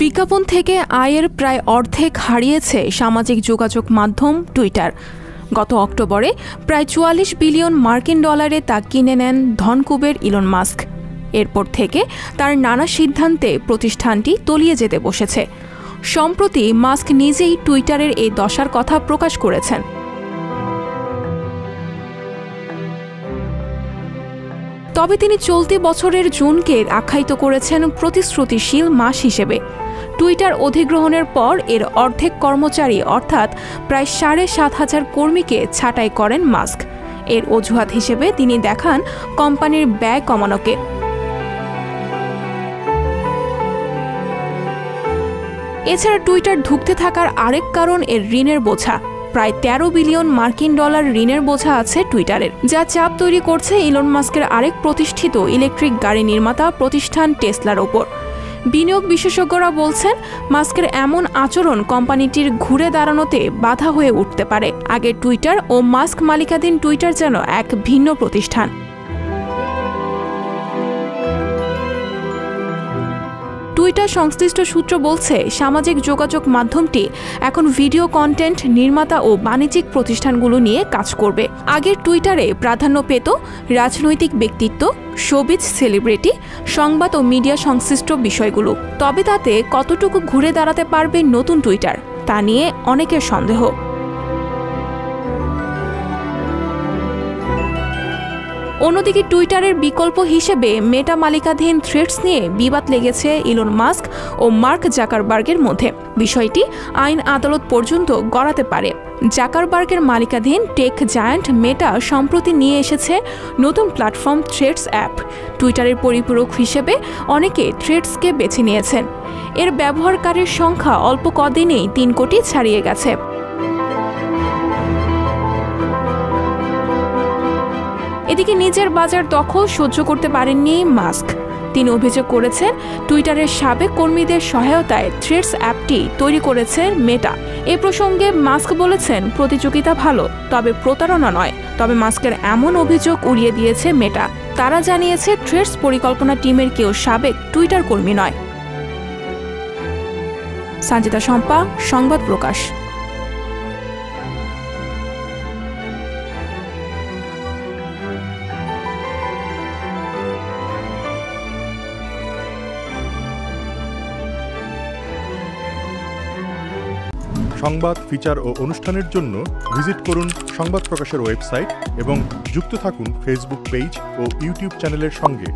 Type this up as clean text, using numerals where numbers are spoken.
বিজ্ঞাপন থেকে আয়ের প্রায় অর্ধেক হারিয়েছে সামাজিক যোগাযোগ মাধ্যম টুইটার। গত অক্টোবরে প্রায় ৪৪ বিলিয়ন মার্কিন ডলারে তা কিনে নেন ধনকুবের ইলন মাস্ক। এরপর থেকে তার নানা সিদ্ধান্তে প্রতিষ্ঠানটি তলিয়ে যেতে বসেছে। সম্প্রতি মাস্ক নিজেই টুইটারের এই দশার কথা প্রকাশ করেছেন। তবে তিনি চলতি বছরের জুনকে আখ্যায়িত করেছেন প্রতিশ্রুতিশীল মাস হিসেবে। টুইটার অধিগ্রহণের পর এর অর্ধেক কর্মচারী অর্থাৎ প্রায় ৭,৫০০ কর্মীকে ছাঁটাই করেন মাস্ক। এর অজুহাত হিসেবে তিনি দেখান কোম্পানির ব্যয় কমানোকে। এছাড়া টুইটার ধুঁকতে থাকার আরেক কারণ এর ঋণের বোঝা। প্রায় ১৩ বিলিয়ন মার্কিন ডলার ঋণের বোঝা আছে টুইটারের, যা চাপ তৈরি করছে ইলন মাস্কের আরেক প্রতিষ্ঠিত ইলেকট্রিক গাড়ি নির্মাতা প্রতিষ্ঠান টেসলার ওপর। বিনিয়োগ বিশেষজ্ঞরা বলছেন মাস্কের এমন আচরণ কোম্পানিটির ঘুরে দাঁড়ানোতে বাধা হয়ে উঠতে পারে। আগে টুইটার ও মাস্ক মালিকাধীন টুইটার যেন এক ভিন্ন প্রতিষ্ঠান। টুইটার সংশ্লিষ্ট সূত্র বলছে সামাজিক যোগাযোগ মাধ্যমটি এখন ভিডিও কন্টেন্ট নির্মাতা ও বাণিজ্যিক প্রতিষ্ঠানগুলো নিয়ে কাজ করবে। আগের টুইটারে প্রাধান্য পেত রাজনৈতিক ব্যক্তিত্ব, শোবিজ সেলিব্রিটি, সংবাদ ও মিডিয়া সংশ্লিষ্ট বিষয়গুলো। তবে তাতে কতটুকু ঘুরে দাঁড়াতে পারবে নতুন টুইটার, তা নিয়ে অনেকের সন্দেহ। অন্যদিকে টুইটারের বিকল্প হিসেবে মেটা মালিকাধীন থ্রেডস নিয়ে বিবাদ লেগেছে ইলন মাস্ক ও মার্ক জাকারবার্গের মধ্যে। বিষয়টি আইন আদালত পর্যন্ত গড়াতে পারে। জাকারবার্গের মালিকাধীন টেক জায়ান্ট মেটা সম্প্রতি নিয়ে এসেছে নতুন প্ল্যাটফর্ম থ্রেডস অ্যাপ। টুইটারের পরিপূরক হিসেবে অনেকে থ্রেডসকে বেছে নিয়েছেন। এর ব্যবহারকারীর সংখ্যা অল্প কদিনেই ৩ কোটি ছাড়িয়ে গেছে। এদিকে নিজের বাজার দখল সহ্য করতে পারেননি মাস্ক। তিনি অভিযোগ করেছেন টুইটারের সাবেক কর্মীদের সহায়তায় থ্রেডস অ্যাপটি তৈরি করেছে মেটা। এ প্রসঙ্গে মাস্ক বলেছেন প্রতিযোগিতা ভালো, তবে প্রতারণা নয়। তবে মাস্কের এমন অভিযোগ উড়িয়ে দিয়েছে মেটা। তারা জানিয়েছে থ্রেডস পরিকল্পনা টিমের কেউ সাবেক টুইটার কর্মী নয়। সঞ্জিতা শম্পা, সংবাদ প্রকাশ। সংবাদ, ফিচার ও অনুষ্ঠানের জন্য ভিজিট করুন সংবাদ প্রকাশের ওয়েবসাইট এবং যুক্ত থাকুন ফেসবুক পেজ ও ইউটিউব চ্যানেলের সঙ্গে।